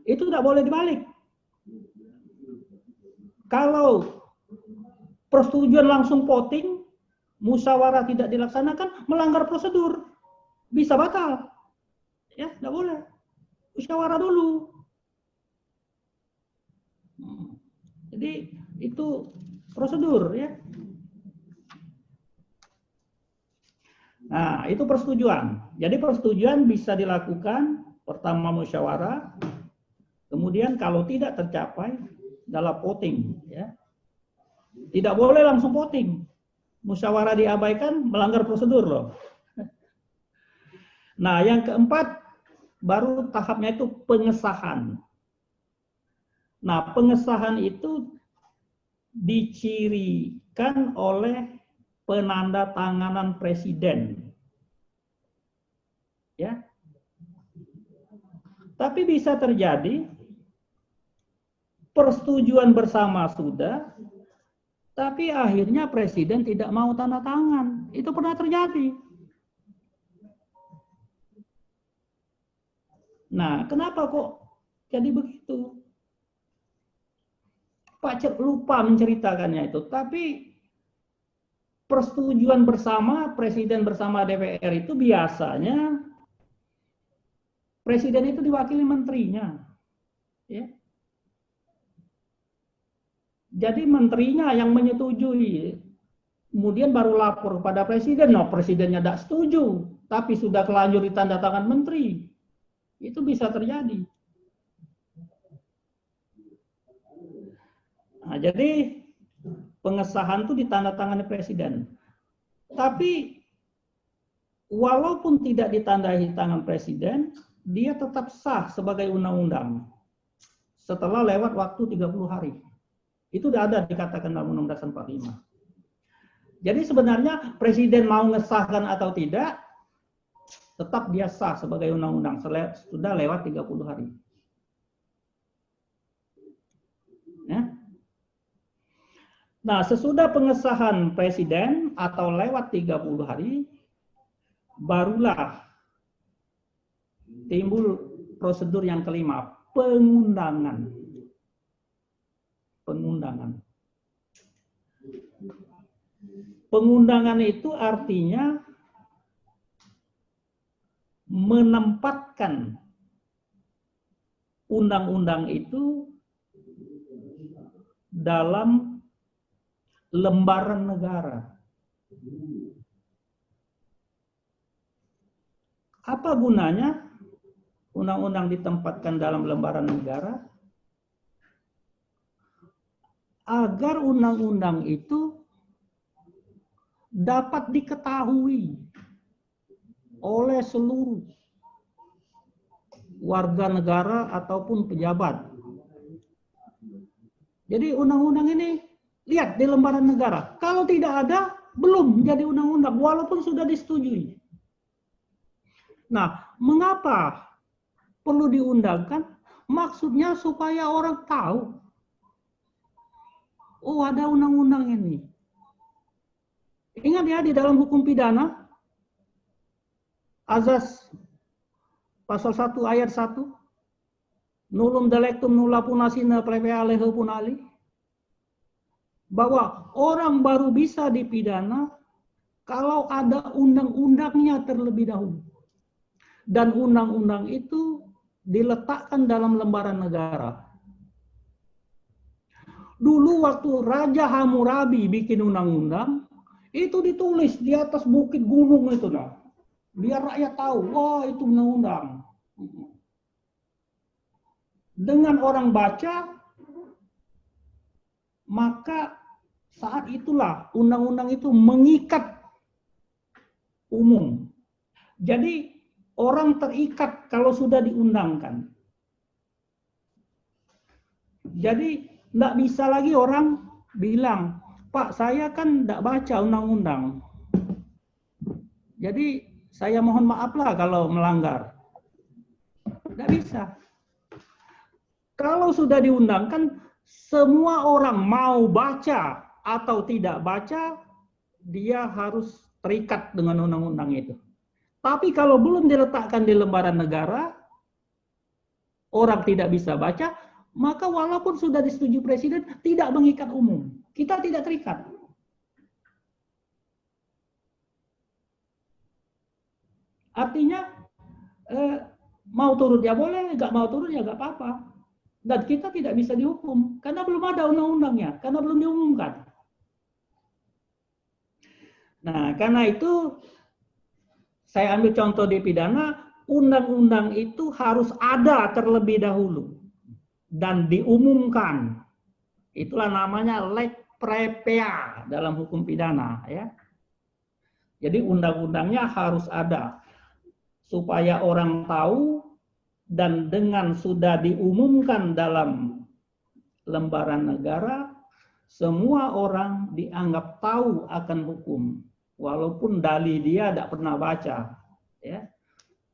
Itu tidak boleh dibalik. Kalau persetujuan langsung voting, musyawarah tidak dilaksanakan, melanggar prosedur, bisa batal. Ya, tidak boleh. Musyawarah dulu. Jadi itu prosedur ya. Nah, itu persetujuan. Jadi persetujuan bisa dilakukan pertama musyawarah, kemudian kalau tidak tercapai dalam voting ya. Tidak boleh langsung voting. Musyawarah diabaikan, melanggar prosedur loh. Nah, yang keempat baru tahapnya itu pengesahan. Nah, pengesahan itu dicirikan oleh penandatanganan presiden. Ya. Tapi bisa terjadi persetujuan bersama sudah, tapi akhirnya presiden tidak mau tanda tangan. Itu pernah terjadi. Nah, kenapa kok jadi begitu? Pak Cep lupa menceritakannya itu, tapi persetujuan bersama presiden bersama DPR itu biasanya presiden itu diwakili menterinya. Ya. Jadi menterinya yang menyetujui, kemudian baru lapor kepada presiden. No, presidennya tidak setuju, tapi sudah kelanjur ditanda tangan menteri. Itu bisa terjadi. Nah, jadi pengesahan itu ditandatangani presiden. Tapi walaupun tidak ditandai tangan presiden, dia tetap sah sebagai undang-undang setelah lewat waktu 30 hari. Itu sudah ada dikatakan dalam Undang-Undang Dasar 45. Jadi sebenarnya presiden mau ngesahkan atau tidak, tetap dia sah sebagai undang-undang sudah lewat 30 hari. Ya. Nah, sesudah pengesahan presiden atau lewat 30 hari, barulah timbul prosedur yang kelima, pengundangan. pengundangan itu artinya menempatkan undang-undang itu dalam lembaran negara. Apa gunanya undang-undang ditempatkan dalam lembaran negara? Agar undang-undang itu dapat diketahui oleh seluruh warga negara ataupun pejabat. Jadi undang-undang ini lihat di lembaran negara. Kalau tidak ada, belum jadi undang-undang walaupun sudah disetujui. Nah, mengapa perlu diundangkan? Maksudnya supaya orang tahu, oh ada undang-undang ini. Ingat ya, di dalam hukum pidana, azas pasal 1 ayat 1, nullum delectum nulla puna sine prevea lege punali, bahwa orang baru bisa dipidana kalau ada undang-undangnya terlebih dahulu. Dan undang-undang itu diletakkan dalam lembaran negara. Dulu waktu Raja Hammurabi bikin undang-undang, itu ditulis di atas bukit gunung itu dah. Biar rakyat tahu, wah itu undang-undang. Dengan orang baca, maka saat itulah undang-undang itu mengikat umum. Jadi orang terikat kalau sudah diundangkan. Jadi tidak bisa lagi orang bilang, Pak saya kan tidak baca undang-undang. Jadi saya mohon maaflah kalau melanggar. Tidak bisa. Kalau sudah diundangkan, semua orang mau baca atau tidak baca, dia harus terikat dengan undang-undang itu. Tapi kalau belum diletakkan di lembaran negara, orang tidak bisa baca, maka walaupun sudah disetujui presiden, tidak mengikat umum. Kita tidak terikat. Artinya, mau turut ya boleh, nggak mau turut ya nggak apa-apa. Dan kita tidak bisa dihukum, karena belum ada undang-undangnya, karena belum diumumkan. Nah, karena itu, saya ambil contoh di pidana, undang-undang itu harus ada terlebih dahulu dan diumumkan. Itulah namanya leg prepea dalam hukum pidana, ya. Jadi undang-undangnya harus ada supaya orang tahu, dan dengan sudah diumumkan dalam lembaran negara, semua orang dianggap tahu akan hukum. Walaupun dalih dia tidak pernah baca, ya.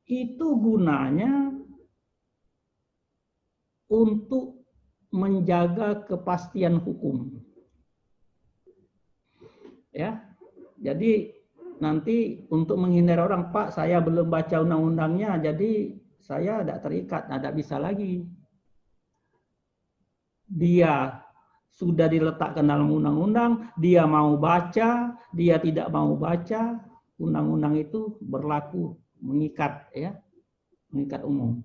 Itu gunanya untuk menjaga kepastian hukum, ya. Jadi nanti untuk menghindari orang, Pak saya belum baca undang-undangnya, jadi saya tidak terikat, tidak bisa lagi. Dia sudah diletakkan dalam undang-undang, dia mau baca, dia tidak mau baca, undang-undang itu berlaku, mengikat, ya, mengikat umum.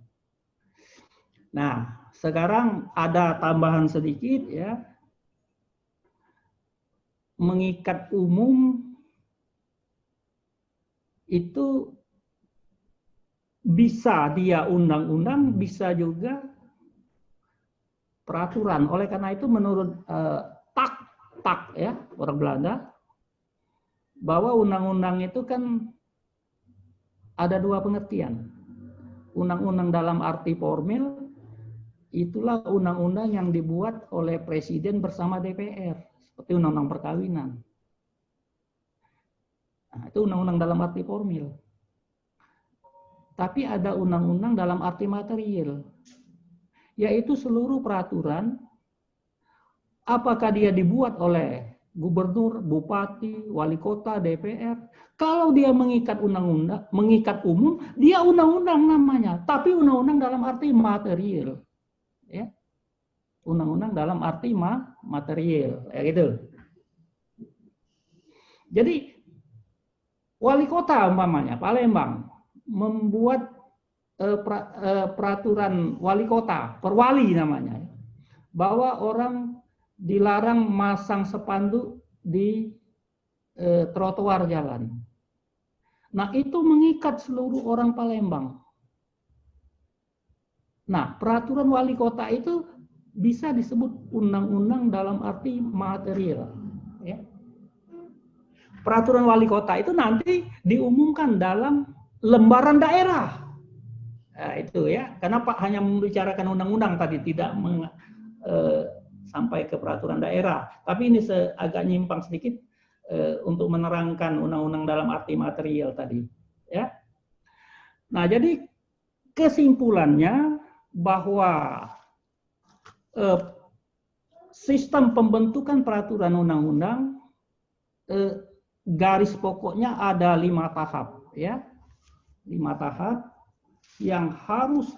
Nah, sekarang ada tambahan sedikit, ya, mengikat umum itu bisa dia undang-undang, bisa juga peraturan. Oleh karena itu menurut Tak ya, orang Belanda, bahwa undang-undang itu kan ada dua pengertian. Undang-undang dalam arti formil, itulah undang-undang yang dibuat oleh presiden bersama DPR, seperti undang-undang perkawinan. Nah, itu undang-undang dalam arti formil. Tapi ada undang-undang dalam arti material, yaitu seluruh peraturan, apakah dia dibuat oleh gubernur, bupati, wali kota, DPR, kalau dia mengikat undang-undang, mengikat umum, dia undang-undang namanya, tapi undang-undang dalam arti material, ya, undang-undang dalam arti material, ya gitu. Jadi wali kota umpamanya Palembang membuat peraturan wali kota, perwali namanya, bahwa orang dilarang masang spanduk di trotoar jalan. Nah, itu mengikat seluruh orang Palembang. Nah, peraturan wali kota itu bisa disebut undang-undang dalam arti material. Ya. Peraturan wali kota itu nanti diumumkan dalam lembaran daerah. Nah, itu ya, karena Pak hanya membicarakan undang-undang tadi, tidak sampai ke peraturan daerah. Tapi ini agak nyimpang sedikit untuk menerangkan undang-undang dalam arti material tadi. Ya. Nah, jadi kesimpulannya bahwa sistem pembentukan peraturan undang-undang garis pokoknya ada 5 tahap, ya, 5 tahap yang harus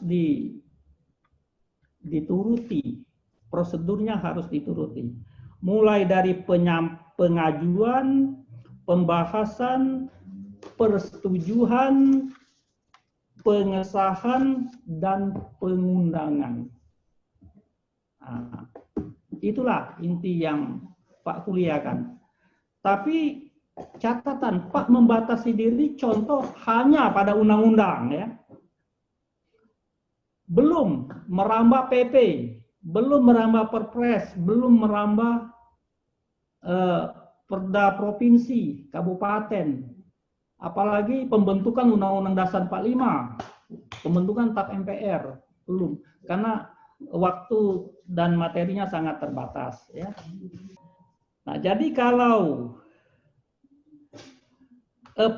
dituruti, prosedurnya harus dituruti, mulai dari pengajuan, pembahasan, persetujuan, pengesahan, dan pengundangan. Nah, itulah inti yang Pak kuliahkan. Tapi catatan, Pak membatasi diri contoh hanya pada undang-undang, ya. Belum merambah PP, belum merambah Perpres, belum merambah Perda provinsi, kabupaten, apalagi pembentukan Undang-Undang Dasar 45, pembentukan TAP MPR, belum, karena waktu dan materinya sangat terbatas, ya. Nah, jadi kalau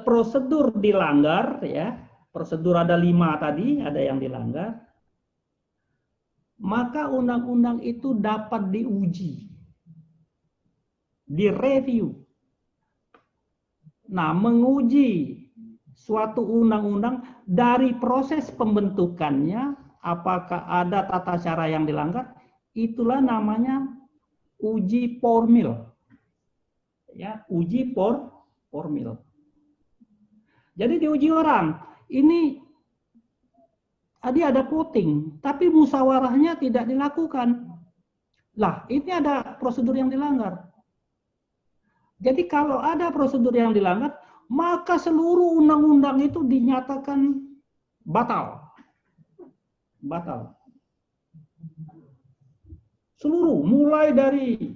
prosedur dilanggar, ya, prosedur ada 5 tadi, ada yang dilanggar, maka undang-undang itu dapat diuji, direview. Nah, menguji suatu undang-undang dari proses pembentukannya, apakah ada tata cara yang dilanggar, itulah namanya uji formil. Ya, uji formil. Jadi diuji orang, ini tadi ada voting, tapi musyawarahnya tidak dilakukan. Lah, ini ada prosedur yang dilanggar. Jadi kalau ada prosedur yang dilanggar, maka seluruh undang-undang itu dinyatakan batal. Batal. Seluruh, mulai dari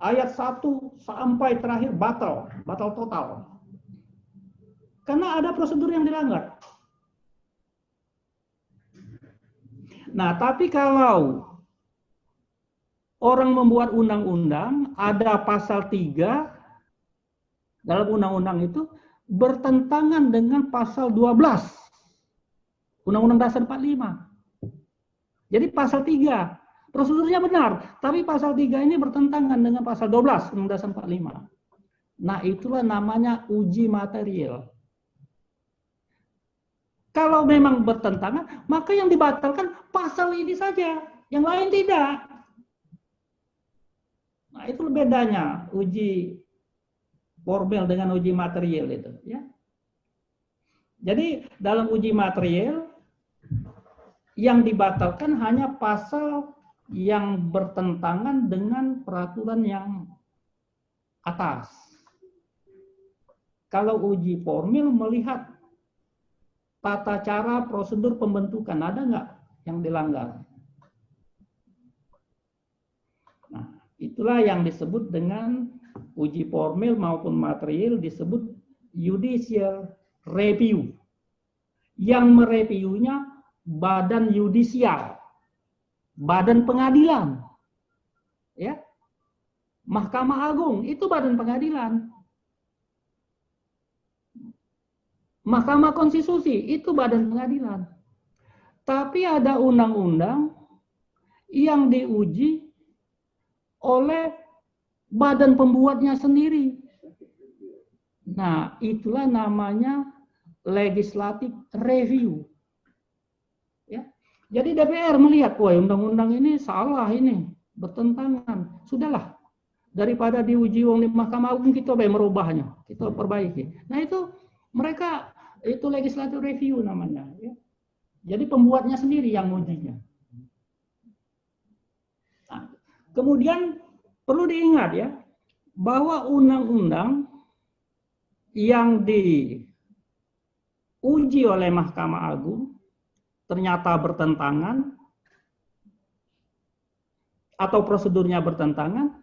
ayat 1 sampai terakhir batal, batal total. Karena ada prosedur yang dilanggar. Nah, tapi kalau orang membuat undang-undang, ada pasal 3 dalam undang-undang itu bertentangan dengan pasal 12 Undang-Undang Dasar 45. Jadi pasal 3 prosedurnya benar, tapi pasal 3 ini bertentangan dengan pasal 12 Undang-Undang Dasar 45. Nah, itulah namanya uji material. Kalau memang bertentangan, maka yang dibatalkan pasal ini saja, yang lain tidak. Nah, itu bedanya uji formil dengan uji material itu, ya. Jadi dalam uji material yang dibatalkan hanya pasal yang bertentangan dengan peraturan yang atas. Kalau uji formil melihat tata cara prosedur pembentukan, ada nggak yang dilanggar? Nah, itulah yang disebut dengan uji formil maupun material, disebut judicial review. Yang mereviewnya badan yudisial, badan pengadilan, ya. Mahkamah Agung itu badan pengadilan. Mahkamah Konstitusi itu badan pengadilan. Tapi ada undang-undang yang diuji oleh badan pembuatnya sendiri. Nah, itulah namanya legislative review. Ya. Jadi DPR melihat, wah, undang-undang ini salah, ini bertentangan. Sudahlah, daripada diuji wong di Mahkamah Agung kita merubahnya, kita perbaiki. Nah itu mereka itu legislative review namanya. Ya. Jadi pembuatnya sendiri yang mengujinya. Nah, kemudian perlu diingat ya bahwa undang-undang yang diuji oleh Mahkamah Agung ternyata bertentangan atau prosedurnya bertentangan,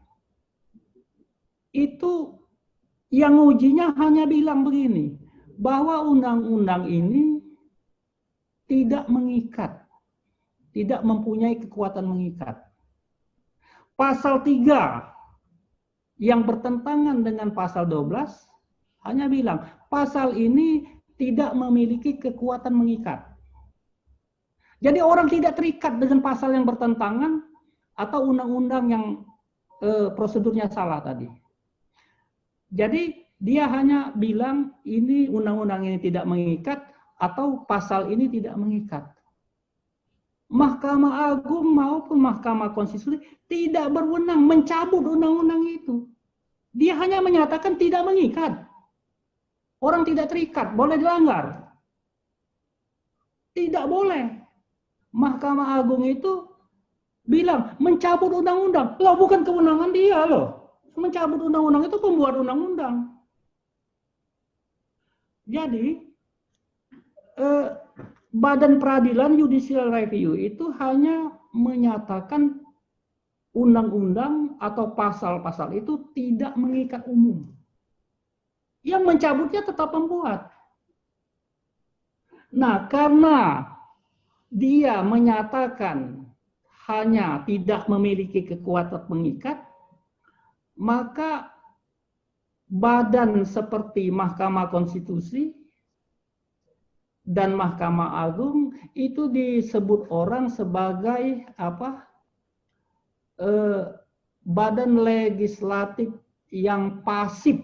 itu yang ujinya hanya bilang begini, bahwa undang-undang ini tidak mengikat, tidak mempunyai kekuatan mengikat. Pasal 3 yang bertentangan dengan pasal 12 hanya bilang, pasal ini tidak memiliki kekuatan mengikat. Jadi orang tidak terikat dengan pasal yang bertentangan atau undang-undang yang prosedurnya salah tadi. Jadi dia hanya bilang ini undang-undang ini tidak mengikat atau pasal ini tidak mengikat. Mahkamah Agung maupun Mahkamah Konstitusi tidak berwenang mencabut undang-undang itu. Dia hanya menyatakan tidak mengikat. Orang tidak terikat, boleh dilanggar. Tidak boleh. Mahkamah Agung itu bilang mencabut undang-undang. Loh, bukan kewenangan dia loh. Mencabut undang-undang itu pembuat undang-undang. Jadi Badan Peradilan Judicial Review itu hanya menyatakan undang-undang atau pasal-pasal itu tidak mengikat umum. Yang mencabutnya tetap pembuat. Nah, karena dia menyatakan hanya tidak memiliki kekuatan mengikat, maka badan seperti Mahkamah Konstitusi dan Mahkamah Agung itu disebut orang sebagai badan legislatif yang pasif,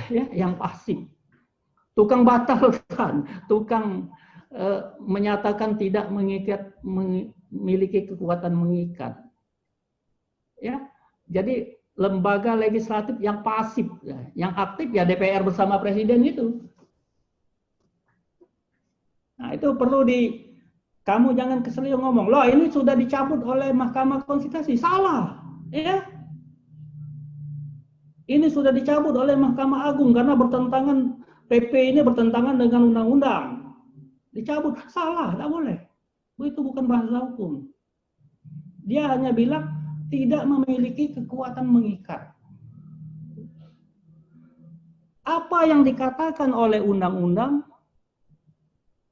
ya, yang pasif. Tukang batalkan, tukang menyatakan tidak mengikat, memiliki kekuatan mengikat. Ya, jadi lembaga legislatif yang pasif, ya. Yang aktif ya DPR bersama Presiden itu. Nah itu perlu kamu jangan keselio ngomong, loh ini sudah dicabut oleh Mahkamah Konstitusi, salah, ya. Ini sudah dicabut oleh Mahkamah Agung karena bertentangan, PP ini bertentangan dengan undang-undang. Dicabut, salah, tidak boleh. Itu bukan bahasa hukum. Dia hanya bilang tidak memiliki kekuatan mengikat. Apa yang dikatakan oleh undang-undang,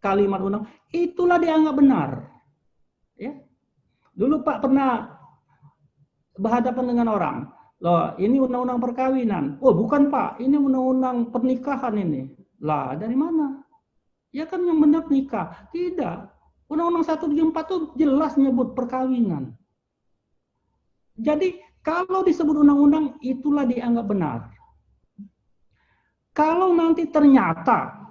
kalimat undang, itulah dianggap benar. Ya. Dulu Pak pernah berhadapan dengan orang, loh ini undang-undang perkawinan. Oh bukan Pak, ini undang-undang pernikahan ini. Lah dari mana? Ya kan yang benar nikah. Tidak. Undang-undang 174 itu jelas nyebut perkawinan. Jadi kalau disebut undang-undang itulah dianggap benar. Kalau nanti ternyata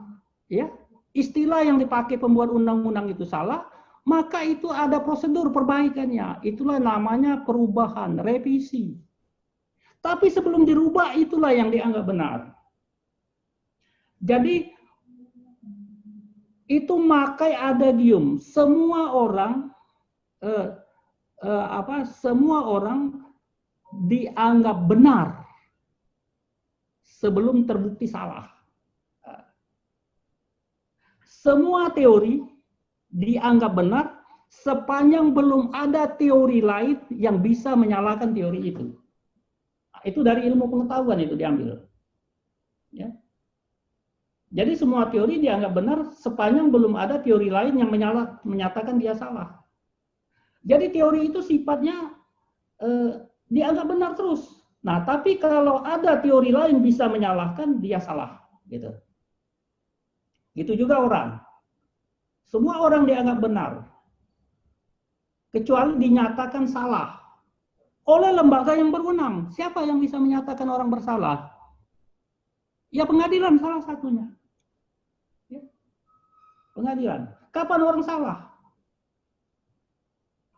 ya istilah yang dipakai pembuat undang-undang itu salah, maka itu ada prosedur perbaikannya. Itulah namanya perubahan, revisi. Tapi sebelum dirubah itulah yang dianggap benar. Jadi itu makai adagium, semua orang semua orang dianggap benar sebelum terbukti salah. Semua teori dianggap benar sepanjang belum ada teori lain yang bisa menyalahkan teori itu. Itu dari ilmu pengetahuan itu diambil. Ya. Jadi semua teori dianggap benar sepanjang belum ada teori lain yang menyatakan dia salah. Jadi teori itu sifatnya dianggap benar terus. Nah, tapi kalau ada teori lain bisa menyalahkan, dia salah. Gitu. Gitu juga orang. Semua orang dianggap benar. Kecuali dinyatakan salah. Oleh lembaga yang berwenang. Siapa yang bisa menyatakan orang bersalah? Ya pengadilan salah satunya. Ya. Pengadilan. Kapan orang salah?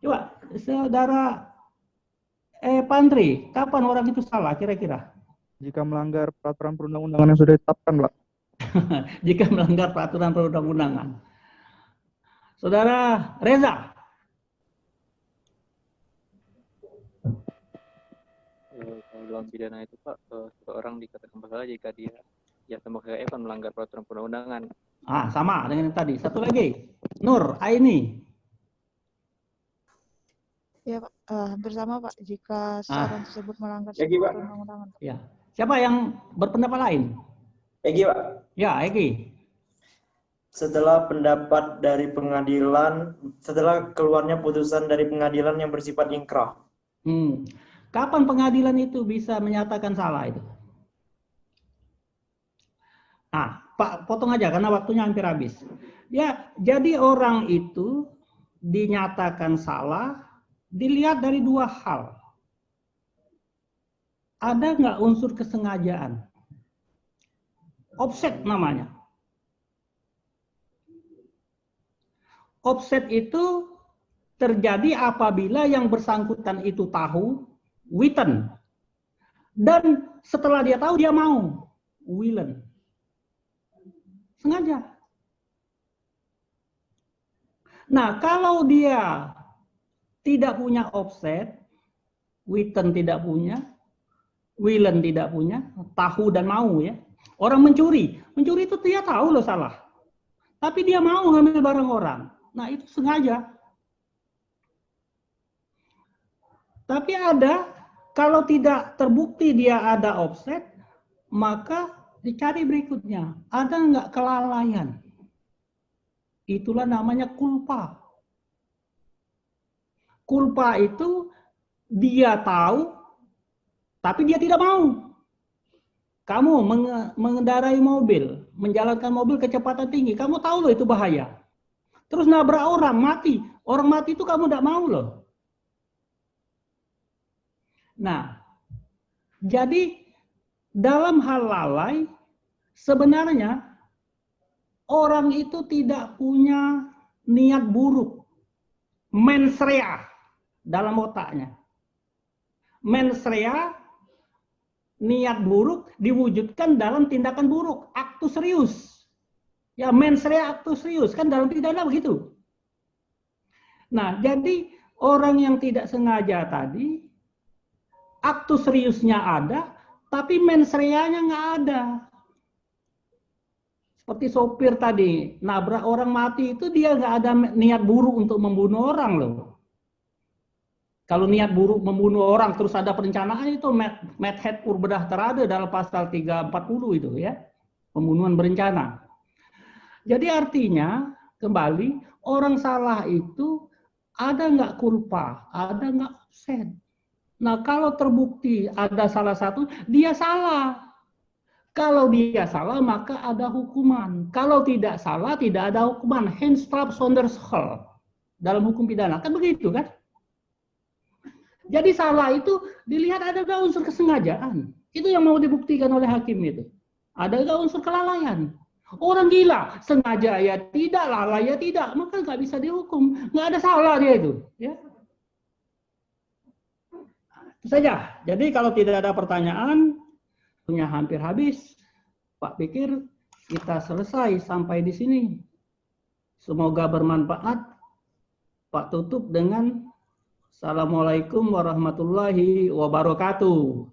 Coba, saudara Pak Andri, kapan orang itu salah kira-kira? Jika melanggar peraturan perundang-undangan yang sudah ditetapkan, Pak. Jika melanggar peraturan perundang-undangan. Saudara Reza. Kalau dalam pidana itu Pak, seseorang dikatakan bersalah jika dia sama sekali kan melanggar peraturan perundang-undangan. Sama dengan yang tadi. Satu lagi, Nur Aini. Ya Pak, hampir sama Pak, jika seseorang tersebut melanggar Egi, Pak. perundang-undangan. Ya. Siapa yang berpendapat lain? Egi, Pak. Ya, Egi. Setelah pendapat dari pengadilan, setelah keluarnya putusan dari pengadilan yang bersifat inkrah. Kapan pengadilan itu bisa menyatakan salah itu? Pak, potong aja karena waktunya hampir habis. Ya, jadi orang itu dinyatakan salah dilihat dari dua hal. Ada nggak unsur kesengajaan? Offset namanya. Offset itu terjadi apabila yang bersangkutan itu tahu, witten. Dan setelah dia tahu, dia mau, willen. Sengaja. Nah, kalau dia tidak punya offset, witten tidak punya, willen tidak punya, tahu dan mau ya. Orang mencuri itu dia tahu loh salah. Tapi dia mau ngambil barang orang. Nah, itu sengaja. Tapi ada, kalau tidak terbukti dia ada offset, maka dicari berikutnya. Ada nggak kelalaian? Itulah namanya culpa. Culpa itu dia tahu, tapi dia tidak mau. Kamu mengendarai mobil, menjalankan mobil kecepatan tinggi, kamu tahu loh itu bahaya. Terus nabrak orang, mati. Orang mati itu kamu tidak mau loh. Nah, jadi dalam hal lalai, sebenarnya orang itu tidak punya niat buruk. Mens rea dalam otaknya. Mens rea, niat buruk diwujudkan dalam tindakan buruk, actus reus. Ya, mens rea actus reus, kan dalam pidana begitu. Nah, jadi orang yang tidak sengaja tadi, actus reusnya ada, tapi mens rea-nya nggak ada. Seperti sopir tadi, nabrak orang mati itu dia nggak ada niat buruk untuk membunuh orang loh. Kalau niat buruk membunuh orang terus ada perencanaan itu Madhead Purbedah terada dalam pasal 340 itu ya. Pembunuhan berencana. Jadi artinya kembali orang salah itu ada nggak culpa, ada nggak offset. Nah kalau terbukti ada salah satu, dia salah. Kalau dia salah maka ada hukuman. Kalau tidak salah tidak ada hukuman. Hensstraf Sondershall dalam hukum pidana kan begitu kan? Jadi salah itu dilihat ada nggak unsur kesengajaan. Itu yang mau dibuktikan oleh hakim itu. Ada nggak unsur kelalaian. Orang gila, sengaja ya tidak, lalai ya tidak. Maka nggak bisa dihukum. Nggak ada salah dia itu. Ya. Itu saja. Jadi kalau tidak ada pertanyaan, punya hampir habis. Pak pikir kita selesai sampai di sini. Semoga bermanfaat. Pak tutup dengan Assalamualaikum warahmatullahi wabarakatuh.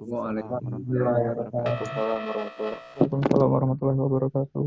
Waalaikumsalam warahmatullahi wabarakatuh.